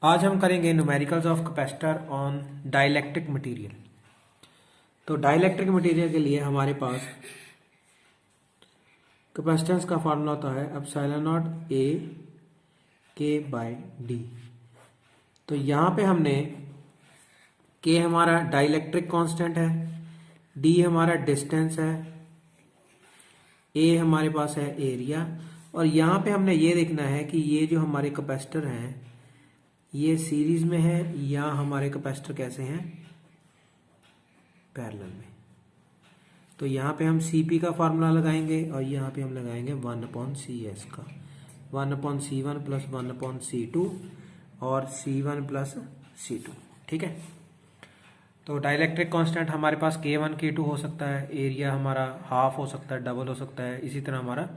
आज हम करेंगे numericals of capacitor on dielectric material. तो डाइलेक्ट्रिक मटेरियल के लिए हमारे पास कैपेसिटेंस का फार्मूला होता है एप्सिलॉन नॉट ए के बाय डी। तो यहाँ पे हमने के हमारा डाइलेक्ट्रिक कांस्टेंट है, डी हमारा डिस्टेंस है, ए हमारे पास है एरिया, और यहाँ पे हमने ये देखना है कि ये जो हमारे कैपेसिटर हैं ये सीरीज में है या हमारे कैपेसिटर कैसे हैं, पैरेलल में। तो यहाँ पे हम Cp का फार्मूला लगाएंगे और यहाँ पे हम लगाएंगे 1/Cs का 1/C1 प्लस 1/C2 और C1 प्लस C2। ठीक है, तो डाइलेक्ट्रिक कांस्टेंट हमारे पास K1 K2 हो सकता है, एरिया हमारा हाफ हो सकता है, डबल हो सकता है, इसी तरह हमारा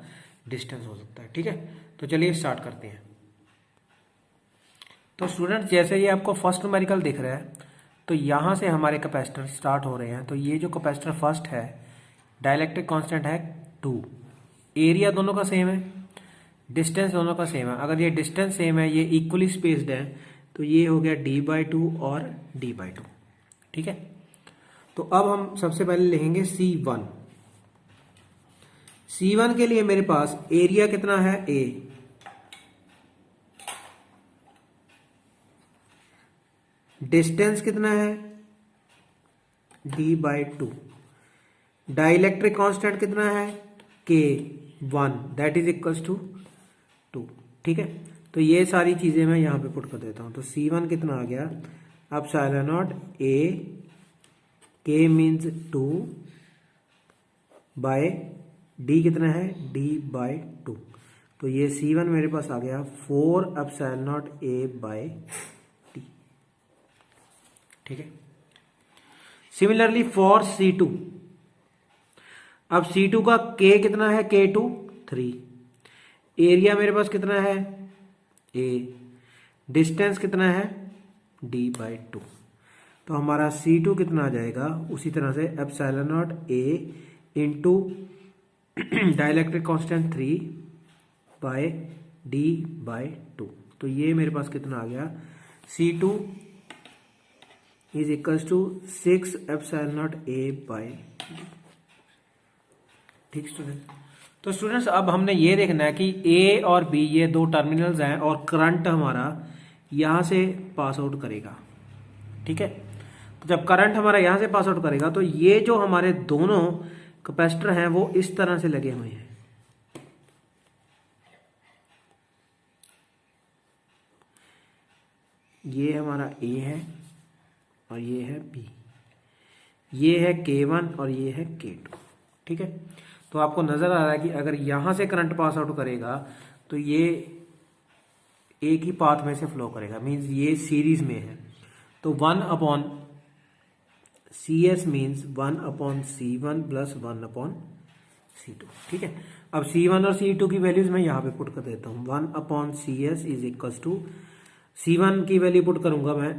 डिस्टेंस हो सकता है। ठीक है, तो चलिए स्टार्ट करते हैं। तो स्टूडेंट्स जैसे ये आपको फर्स्ट न्यूमेरिकल दिख रहा है, तो यहाँ से हमारे कैपेसिटर स्टार्ट हो रहे हैं। तो ये जो कैपेसिटर फर्स्ट है, डाइलेक्ट्रिक कांस्टेंट है 2, एरिया दोनों का सेम है, डिस्टेंस दोनों का सेम है। अगर ये डिस्टेंस सेम है, ये इक्वली स्पेस्ड है, तो ये हो गया d/2 और d/2। ठीक है, तो अब हम सबसे पहले लिखेंगे C1। C1 के लिए मेरे पास एरिया कितना है A, डिस्टेंस कितना है d/2, डाइलेक्ट्रिक कांस्टेंट कितना है K1 that is equals to 2। ठीक है, तो ये सारी चीजें मैं यहां पे पुट कर देता हूं। तो C1 कितना आ गया, epsilon not A, K means 2 by D कितना है d/2। तो ये C1 मेरे पास आ गया 4 epsilon not A by D। ठीक है, सिमिलरली फॉर C2, अब C2 का K कितना है K2 3, एरिया मेरे पास कितना है A, डिस्टेंस कितना है d/2। तो हमारा C2 कितना आ जाएगा, उसी तरह से epsilon not A into dielectric constant 3 by d/2। तो ये मेरे पास कितना आ गया, C2 is equals to 6 epsilon not A by D। ठीक स्टूडेंट, तो स्टूडेंट्स अब हमने ये देखना है कि A और B ये दो टर्मिनल्स हैं और करंट हमारा यहाँ से पास आउट करेगा। ठीक है, तो जब करंट हमारा यहाँ से पास आउट करेगा तो ये जो हमारे दोनों कैपेसिटर हैं वो इस तरह से लगे हुए हैं। ये हमारा A है और ये है B, ये है K1 और ये है K2। ठीक है, तो आपको नजर आ रहा है कि अगर यहां से करंट पास आउट करेगा तो ये एक ही पाथ में से फ्लो करेगा, मींस ये सीरीज में है। तो 1/CS means 1/C1 plus 1/C2। ठीक है, अब C1 और C2 की वैल्यूज मैं यहाँ पे पुट कर देता हूँ। 1/CS is equal to C1 की वैल्यू पुट करूंगा मैं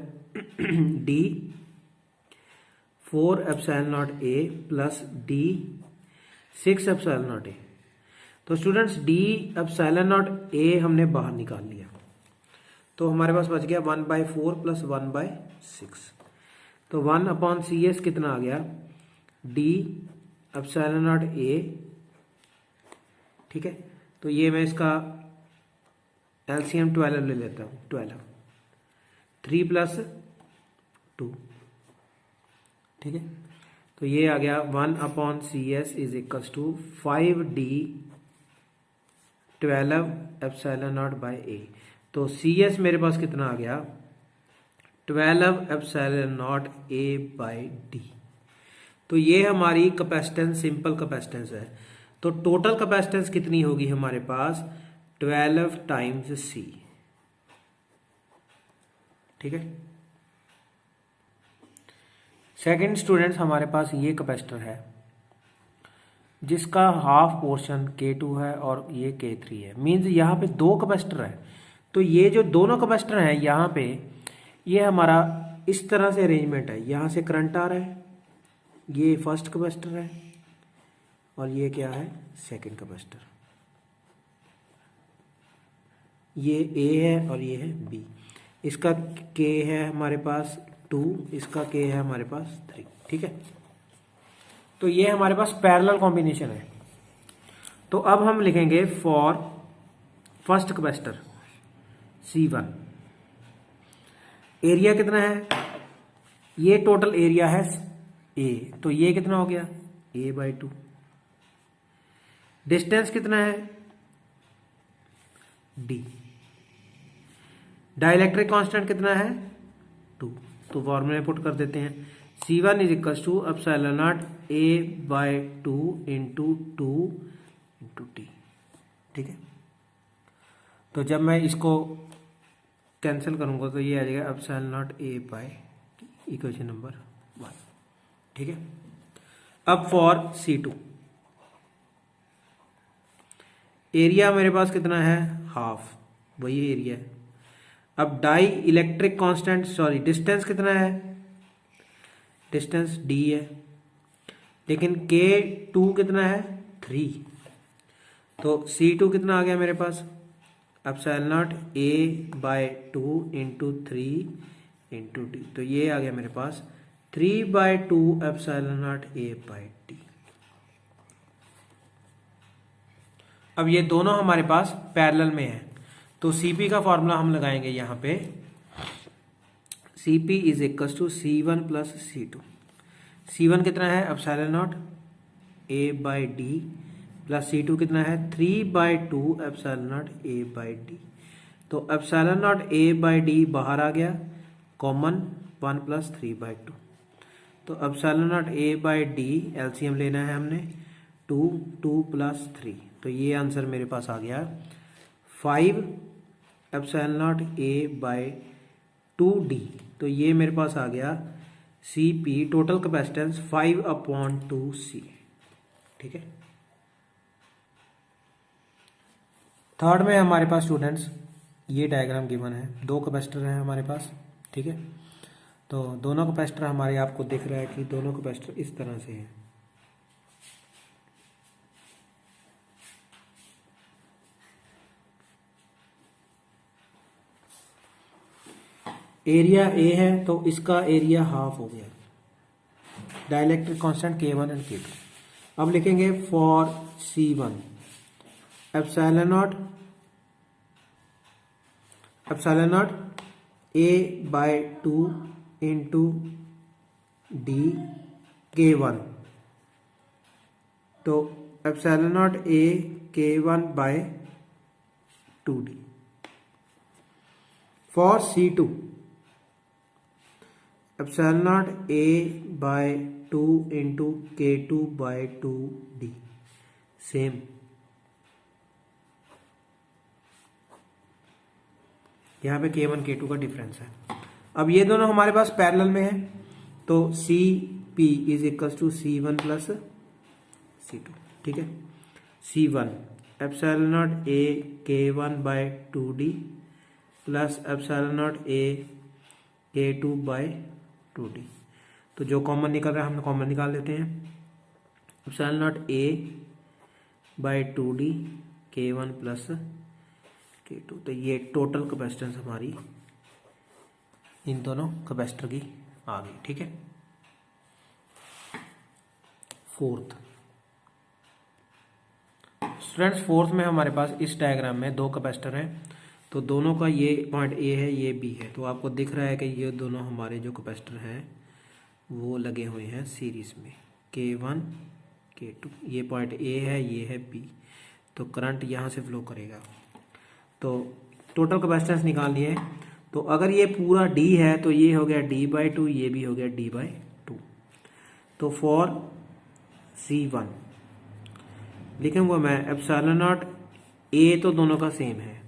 D 4 epsilon not A plus D 6 epsilon not A। तो students D epsilon not A हमने बाहर निकाल लिया, तो हमारे पास बच गया 1/4 प्लस 1/6। तो 1/CS कितना आ गया, D एप्सिलॉन नॉट A। ठीक है, तो ये मैं इसका LCM 12 ले लेता हूँ, 12 3 प्लस 2। ठीक है, तो ये आ गया 1/CS is equal to 5D 12 epsilon not by A। तो CS मेरे पास कितना आ गया, 12 epsilon not A by D। तो ये हमारी कैपेसिटेंस, सिंपल कैपेसिटेंस है। तो टोटल कैपेसिटेंस कितनी होगी हमारे पास, 12 टाइम्स C। ठीक है, सेकेंड स्टूडेंट्स हमारे पास ये कैपेसिटर है जिसका हाफ पोर्शन K2 है और ये K3 है, मींस यहाँ पे दो कैपेसिटर है। तो ये जो दोनों कैपेसिटर हैं यहाँ पे, ये हमारा इस तरह से अरेंजमेंट है, यहाँ से करंट आ रहा है, ये फर्स्ट कैपेसिटर है और ये क्या है, सेकंड कैपेसिटर। ये A है और ये है B। इसका k है हमारे पास 2, इसका k है हमारे पास 3। ठीक है, तो ये हमारे पास पैरेलल कॉम्बिनेशन है। तो अब हम लिखेंगे for first capacitor C1, area कितना है, ये टोटल एरिया है A, तो ये कितना हो गया A/2। डिस्टेंस कितना है D, डाइलेक्ट्रिक कांस्टेंट कितना है 2। तो फॉर्मूले में पुट कर देते हैं, C1 is equal to epsilon not A/2 into 2 into T। ठीक है, तो जब मैं इसको कैंसिल करूंगा तो ये आ जाएगा epsilon not A/T, equation number 1। ठीक है, अब फॉर C2, एरिया मेरे पास कितना है हाफ, वही एरिया है। अब डाई इलेक्ट्रिक कांस्टेंट डिस्टेंस कितना है, डिस्टेंस D है, लेकिन K2 कितना है 3। तो C2 कितना आ गया मेरे पास epsilon not A/2 into 3 into D। तो ये आ गया मेरे पास 3/2 एप्सिलॉन नॉट A/T। अब ये दोनों हमारे पास पैरेलल में है, तो CP का फॉर्मूला हम लगाएंगे यहाँ पे, CP is equal to C1 plus C2। C1 कितना है epsilon not A/D plus C2 कितना है 3/2 एप्सिलॉन नॉट A/D। तो एप्सिलॉन नॉट A/D बाहर आ गया, कॉमन 1 प्लस 3/2। तो एप्सिलॉन नॉट A/D एलसीएम लेना है हमने, 2 प्लस 3। तो ये आंसर मेरे पास आ गया 5 एप्सिलॉन नॉट A/2D। तो ये मेरे पास आ गया CP टोटल कैपेसिटेंस 5/2C। ठीक है, थर्ड में हमारे पास स्टूडेंट्स ये डायग्राम गिवन है, 2 कैपेसिटर हैं हमारे पास। ठीक है, तो दोनों कैपेसिटर हमारे आपको दिख रहा है कि दोनों कैपेसिटर इस तरह से हैं। एरिया A है तो इसका एरिया हाफ हो गया, dielectric constant K1 and K2। अब लिखेंगे for C1 epsilon not A/2 into D K1। तो epsilon not A K1/2D। For C2 epsilon not A/2 into K2/2D। Same, यहाँ पे K1 K2 का डिफरेंस है। अब ये दोनों हमारे पास पैरेलल में है, तो CP is equal to C1 plus C2। ठीक है, C1 epsilon not A K1/2D plus epsilon not A K2/2D। तो जो कॉमन निकल रहा है हम कॉमन निकाल लेते हैं, epsilon not A/2D K1 plus K2। तो ये टोटल कैपेसिटेंस हमारी इन दोनों कैपेसिटर की आ गई। ठीक है, फोर्थ स्टूडेंट्स, फोर्थ में हमारे पास इस डायग्राम में 2 कैपेसिटर हैं, तो दोनों का ये पॉइंट A है, ये B है। तो आपको दिख रहा है कि ये दोनों हमारे जो कैपेसिटर हैं वो लगे हुए हैं सीरीज में, K1 K2। ये पॉइंट A है, ये है B। तो करंट यहाँ से फ्लो करेगा। तो टोटल कैपेसिटेंस निकाल लिए। तो अगर ये पूरा D है तो ये हो गया D/2, ये भी हो गया D/2। तो फॉर C1 लिखूंगा मैं एप्सिलॉन नॉट A, तो दोनों का सेम है,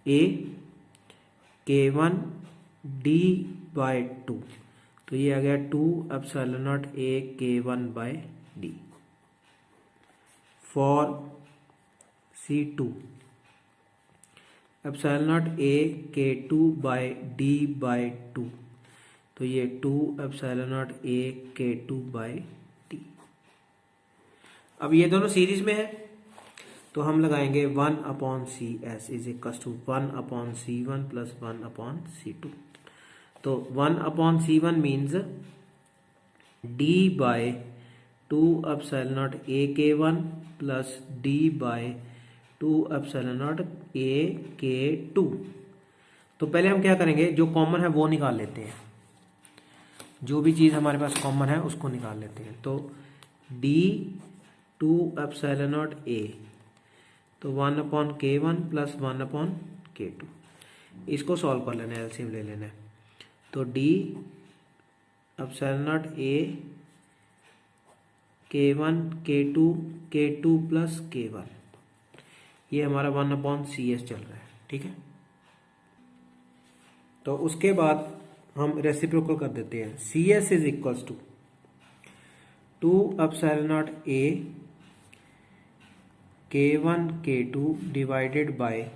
A K1 D/2। तो ये आ गया 2 epsilon not A K1/D। For C2 epsilon not A K2/D/2। तो ये 2 एप्सिलॉन नॉट A K2/D। अब ये दोनों सीरीज में है, तो हम लगाएंगे 1/CS is equal to 1/C1 plus 1/C2। तो 1/C1 means d by 2 ε0 AK1 plus d by 2 ε0 AK2। तो पहले हम क्या करेंगे, जो कॉमन है वो निकाल लेते हैं, जो भी चीज़ हमारे पास कॉमन है उसको निकाल लेते हैं। तो d 2 ε0 A, तो 1/K1 प्लस 1/K2। इसको सॉल्व कर लेना है, एलसीएम ले लेना है। तो d ε0 A K1 K2 K2 plus K1, ये हमारा 1/CS चल रहा है, ठीक है। तो उसके बाद हम रेसिप्रोकल कर देते हैं। CS is equals to 2 ε0 A K1 K2 divided by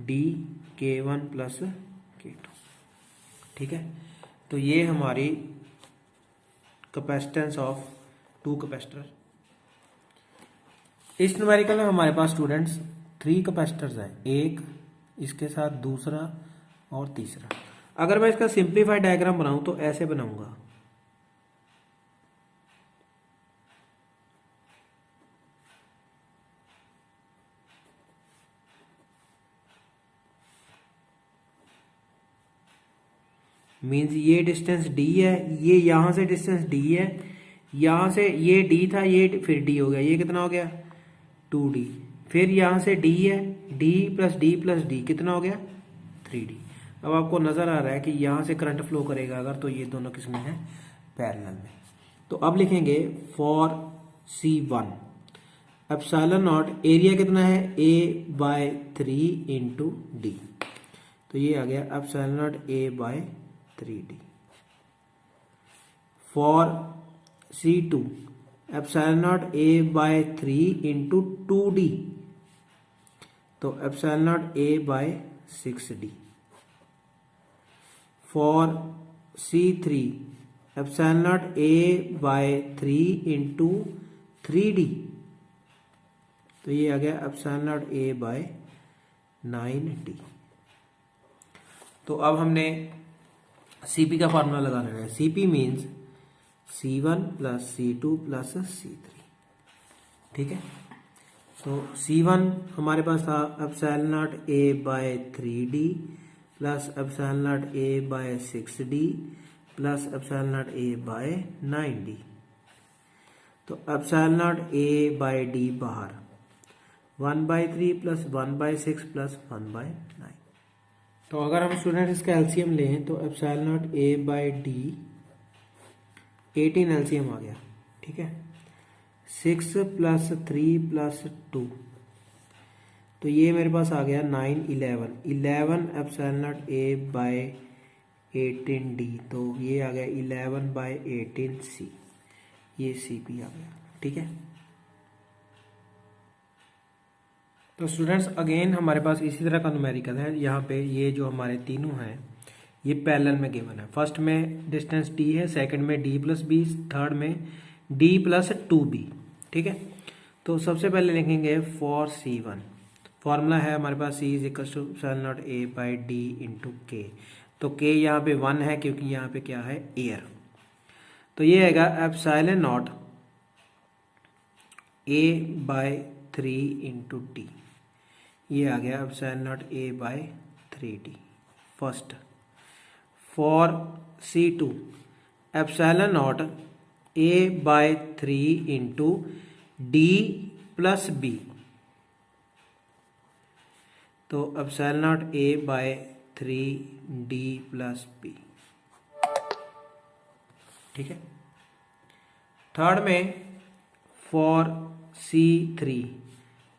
D K1 plus K2, ठीक है। तो ये हमारी कैपेसिटेंस ऑफ 2 कैपेसिटर। इस न्यूमेरिकल में हमारे पास स्टूडेंट्स 3 कैपेसिटर्स हैं, एक इसके साथ, दूसरा और तीसरा। अगर मैं इसका सिंप्लीफाइड डायग्राम बनाऊं तो ऐसे बनाऊंगा। मीन्स ये डिस्टेंस d है, ये यहां से डिस्टेंस d है, यहां से ये d था, ये फिर d हो गया, ये कितना हो गया 2d। फिर यहां से d है, d प्लस d कितना हो गया 3d। अब आपको नजर आ रहा है कि यहां से करंट फ्लो करेगा अगर, तो ये दोनों किसमें है, पैरेलल में। तो अब लिखेंगे फॉर C1 ε0 एरिया कितना है A/3 इंटू d, तो ये आ गया ε0 A/3d। For C2 ε0 A/3 into 2d, तो ε0 A/6d। For C3 ε0 A/3 into 3d, तो ये आ गया ε0 A/9d। तो अब हमने CP का फार्मूला लगा लेना है। CP means C1 plus C2 plus C3, ठीक है। तो C1 हमारे पास था ε0 A/3d plus ε0 A/6d plus ε0 A/9d। तो ε0 A/d बाहर 1/3 प्लस 1/6 प्लस 1/9। तो अगर हम स्टूडेंट इसका एलसीएम लें तो ε0 A/d 18 एलसीएम आ गया, ठीक है। 6 प्लस 3 प्लस 2, तो ये मेरे पास आ गया 9 11 ε0 A/18d, तो ये आ गया 11/18c, ये CP आ गया, ठीक है। तो स्टूडेंट्स अगेन हमारे पास इसी तरह का न्यूमेरिकल है। यहाँ पे ये जो हमारे तीनों हैं ये पैरेलल में गिवन है। फर्स्ट में डिस्टेंस d है, सेकंड में d प्लस b, थर्ड में d प्लस 2b, ठीक है। तो सबसे पहले लिखेंगे फॉर C1, फॉर्मूला है हमारे पास C is equal to ε0 A/d into k। तो k यहाँ पे 1 है क्योंकि यहाँ पे क्या है एयर। तो ये आएगा ε0 A/3 इंटू d, ये आ गया ε0 A/3d first. For C2 ε0 A/3 into d plus b, तो ε0 A/3d प्लस b, ठीक है। थर्ड में for C3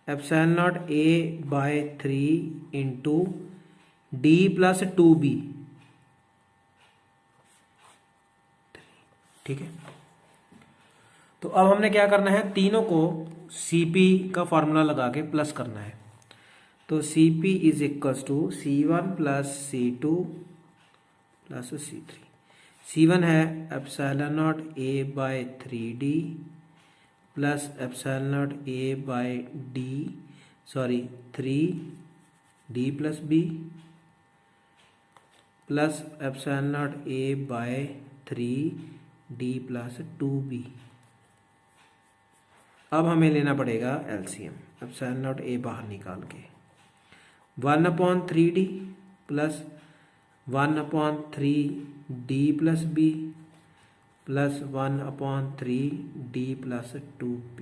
ε0 A/3 into d plus 2b, ठीक है। तो अब हमने क्या करना है, तीनों को CP का फॉर्मूला लगा के प्लस करना है। तो CP is equal to C1 plus C2 plus C3। C1 है ε0 A/3d plus epsilon not A by D, sorry 3d plus B plus epsilon not A by 3d plus 2b। अब हमें लेना पड़ेगा एलसीएम, एप्सिलॉन नॉट ए बाहर निकाल के 1/3d plus 1/3d plus B plus 1/3d plus 2b।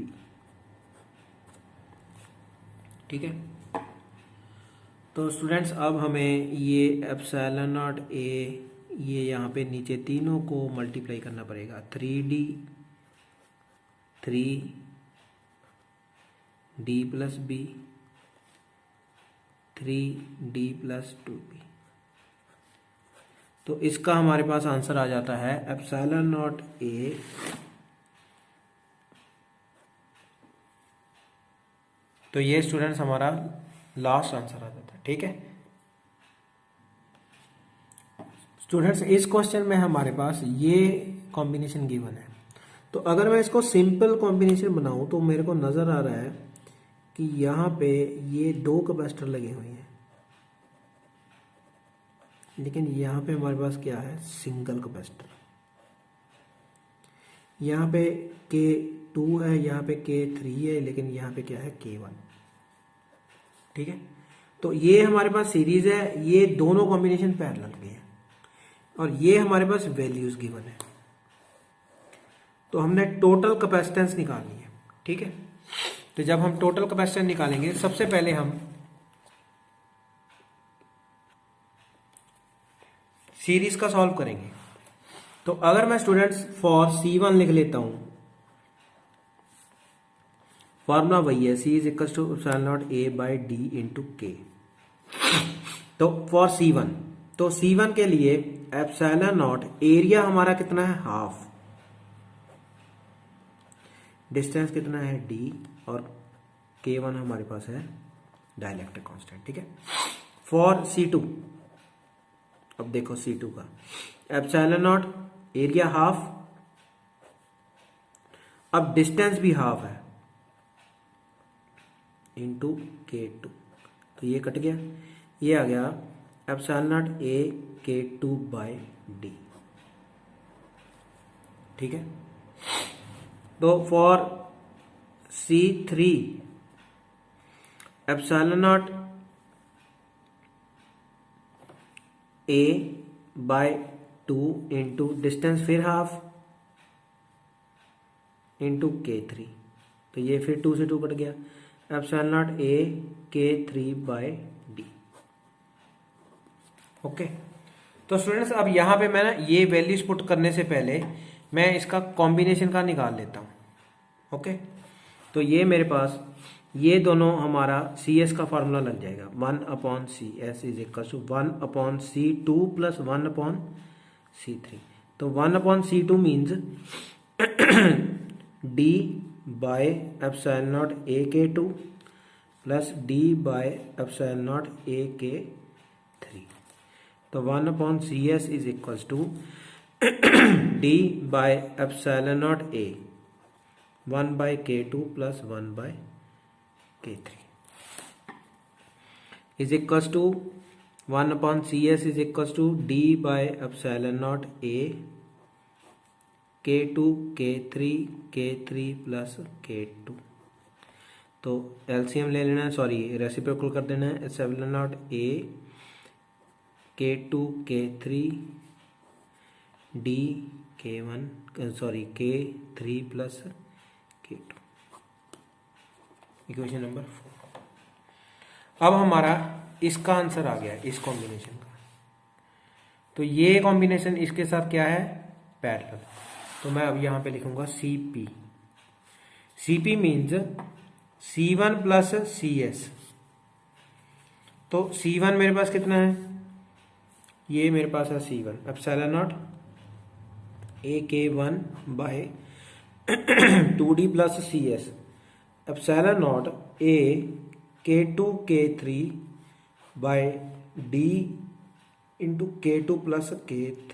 ठीक है, तो स्टूडेंट्स अब हमें ये एप्सिलॉन नॉट ए, ये यहाँ पे नीचे तीनों को मल्टीप्लाई करना पड़ेगा, 3d 3d plus B 3d plus 2b। तो इसका हमारे पास आंसर आ जाता है एप्सिलॉन नॉट ए तो ये स्टूडेंट्स हमारा लास्ट आंसर आ जाता है। ठीक है स्टूडेंट्स, इस क्वेश्चन में हमारे पास ये कॉम्बिनेशन गिवन है। तो अगर मैं इसको सिंपल कॉम्बिनेशन बनाऊं तो मेरे को नजर आ रहा है कि यहाँ पे ये 2 कैपेसिटर लगे हुए हैं, लेकिन यहाँ पे हमारे पास क्या है, सिंगल कैपेसिटर। यहाँ पे K2 है, यहाँ पे K3 है, लेकिन यहाँ पे क्या है, K1। ठीक है, तो ये हमारे पास सीरीज है, ये दोनों कॉम्बिनेशन पैरेलल के हैं और ये हमारे पास वैल्यूज गिवन है। तो हमने टोटल कैपेसिटेंस निकालनी है। ठीक है, तो जब हम टोटल कैपेसिटेंस निकालेंगे, सबसे पहले हम सीरीज का सॉल्व करेंगे। तो अगर मैं स्टूडेंट्स फॉर C1 लिख लेता हूं, फॉर्मूला वही है, C is equal to epsilon not A by D into K. तो फॉर C1, तो C1 के लिए एप्सिलॉन नॉट, एरिया हमारा कितना है, हाफ, डिस्टेंस कितना है d, और K1 हमारे पास है डाइलेक्ट्रिक कांस्टेंट। ठीक है, फॉर C2, अब देखो C2 का एप्सिलॉन नॉट, एरिया हाफ, अब डिस्टेंस भी हाफ है, इंटू K2। तो ये कट गया, ये आ गया epsilon not A K2 by डी। ठीक है, तो for C3 epsilon not A by 2 into distance फिर हाफ इंटू K3। तो ये फिर 2 से 2 कट गया, epsilon not A K3 by डी। ओके, तो स्टूडेंट्स अब यहाँ पे मैं ना ये वैल्यूज पुट करने से पहले मैं इसका कॉम्बिनेशन का निकाल लेता हूँ। ओके, तो ये मेरे पास ये दोनों हमारा CS का फार्मूला लग जाएगा, 1/CS is equal to 1/C2 plus 1/C3। तो 1/C2 means D by epsilon not A K2 plus D by epsilon not A K3। तो 1/CS is equal to D by epsilon not A 1/K2 plus 1/K3 is equal to 1/CS is equal to D by epsilon not A K2 K3 plus K2। तो LCM ले लेना है, sorry reciprocal कर देना है, epsilon not A K2 K3 D K1 sorry K3 plus K2, equation number 4। अब हमारा इसका आंसर आ गया इस कॉम्बिनेशन का। तो ये कॉम्बिनेशन इसके साथ क्या है, पैरेलल। तो मैं अब यहां पे लिखूंगा CP। CP means C1 plus CS। तो C1 मेरे पास कितना है, ये मेरे पास है C1 epsilon not A K1 by 2D plus CS epsilon not A K2 K3 by D into K2 plus K3।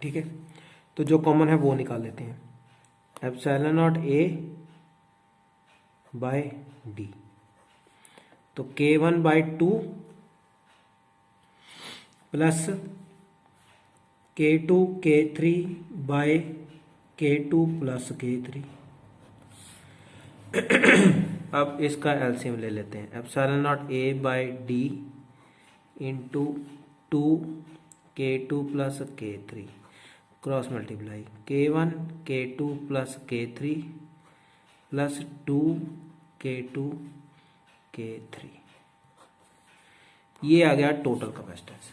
ठीक है, तो जो कॉमन है वो निकाल लेते हैं। Epsilon not A by D. तो K1/2 plus K2 K3 bye K2 plus K3। अब इसका एलसीएम ले लेते हैं। Epsilon not A by D into 2 K2 plus K3 cross multiply K1 K2 plus K3 plus 2 K2 K3। ये आ गया total capacitance.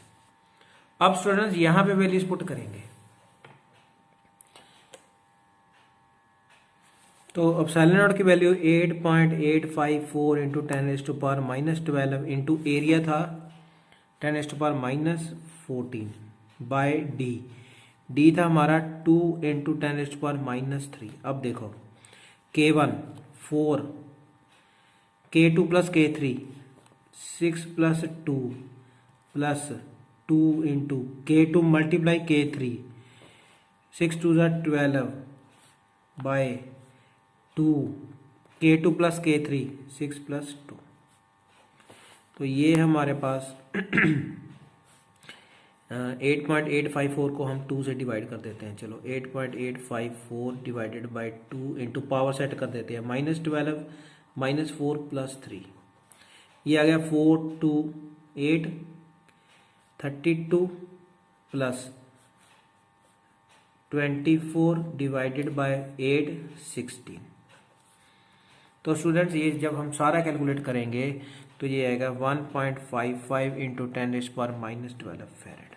अब स्टूडेंट्स यहां पे वैल्यूज पुट करेंगे। तो एप्सिलॉन नॉट की वैल्यू 8.854 इंटू 10⁻⁻12 इंटू एरिया था 10⁻⁻14 बाय डी। डी था हमारा 2 इंटू 10⁻⁻3। अब देखो K1 4 K2 plus K3 6 plus 2 plus 2 into K2 multiply K3 6 2 12 by 2 K2 plus K3 6 plus 2। तो ये हमारे पास 8.854 को हम 2 से डिवाइड कर देते हैं। चलो 8.854 divided by 2 into power set कर देते हैं -12 -4 प्लस 3। ये आ गया 4 2 8 32 प्लस 24 डिवाइडेड बाय 8 16। तो स्टूडेंट्स ये जब हम सारा कैलकुलेट करेंगे तो ये आएगा 1.55 इंटू 10⁻⁻12 फैरेड।